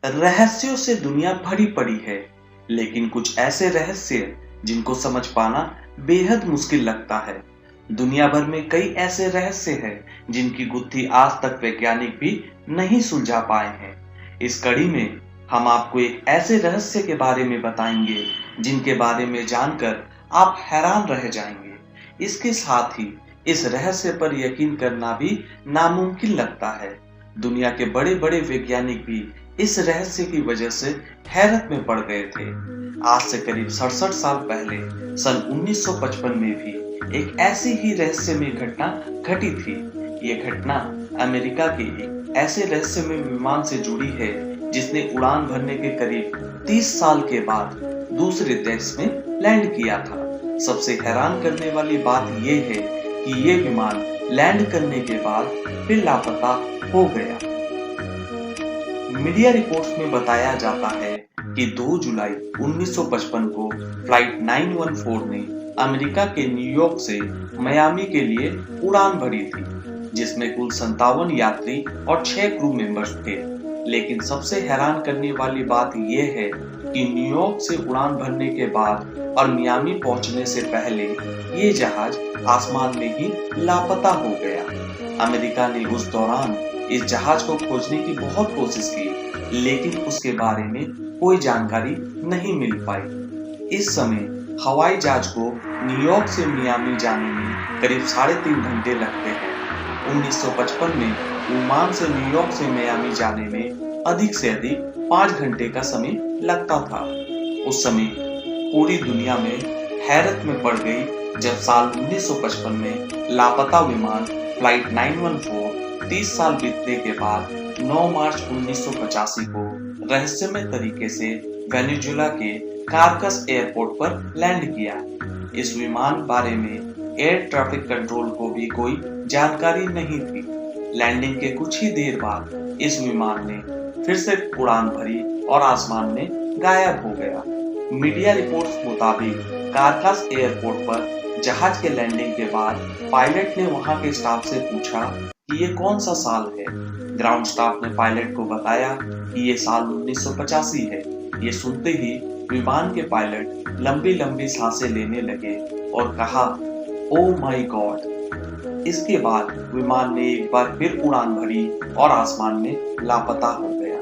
रहस्यों से दुनिया भरी पड़ी है, लेकिन कुछ ऐसे रहस्य जिनको समझ पाना बेहद मुश्किल लगता है। दुनिया भर में कई ऐसे रहस्य हैं जिनकी गुत्थी आज तक वैज्ञानिक भी नहीं सुलझा पाए हैं। इस कड़ी में हम आपको एक ऐसे रहस्य के बारे में बताएंगे जिनके बारे में जानकर आप हैरान रह जाएंगे। इसके साथ ही इस रहस्य पर यकीन करना भी नामुमकिन लगता है। दुनिया के बड़े बड़े वैज्ञानिक भी इस रहस्य की वजह से हैरत में पड़ गए थे। आज से करीब 67 साल पहले सन 1955 में भी एक ऐसी ही रहस्यमय घटना घटी थी। ये घटना अमेरिका के एक ऐसे रहस्यमय विमान से जुड़ी है जिसने उड़ान भरने के करीब 30 साल के बाद दूसरे देश में लैंड किया था। सबसे हैरान करने वाली बात यह है कि ये विमान लैंड करने के बाद फिर लापता हो गया। मीडिया रिपोर्ट्स में बताया जाता है कि 2 जुलाई 1955 को फ्लाइट 914 ने अमेरिका के न्यूयॉर्क से मियामी के लिए उड़ान भरी थी, जिसमें कुल 57 यात्री और 6 क्रू मेंबर्स थे। लेकिन सबसे हैरान करने वाली बात यह है कि न्यूयॉर्क से उड़ान भरने के बाद और मियामी पहुंचने से पहले ये जहाज आसमान में ही लापता हो गया। अमेरिका ने उस दौरान इस जहाज को खोजने की बहुत कोशिश की, लेकिन उसके बारे में कोई जानकारी नहीं मिल पाई। इस समय हवाई जहाज को न्यूयॉर्क से मियामी जाने में करीब 3.5 घंटे लगते हैं। 1955 में ओमान से न्यूयॉर्क से मियामी जाने में अधिक से अधिक 5 घंटे का समय लगता था। उस समय पूरी दुनिया में हैरत में पड़ गई जब साल 1955 में लापता विमान फ्लाइट 914 30 साल बीतने के बाद 9 मार्च 1985 को रहस्यमय तरीके से वेनेजुएला के कारकस एयरपोर्ट पर लैंड किया। इस विमान बारे में एयर ट्रैफिक कंट्रोल को भी कोई जानकारी नहीं थी। लैंडिंग के कुछ ही देर बाद इस विमान ने फिर से उड़ान भरी और आसमान में गायब हो गया। मीडिया रिपोर्ट्स मुताबिक कारकस एयरपोर्ट पर जहाज के लैंडिंग के बाद पायलट ने वहां के स्टाफ से पूछा कि ये कौन सा साल है। ग्राउंड स्टाफ ने पायलट को बताया कि ये साल 1985 है। ये सुनते ही विमान के पायलट लंबी लंबी सांसें लेने लगे और कहा, ओ माय गॉड। इसके बाद विमान ने एक बार फिर उड़ान भरी और आसमान में लापता हो गया।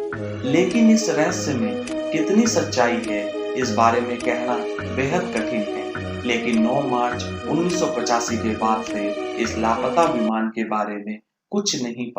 लेकिन इस रहस्य में कितनी सच्चाई है, इस बारे में कहना बेहद कठिन है। लेकिन 9 मार्च 1985 के बाद से इस लापता विमान के बारे में कुछ नहीं पता।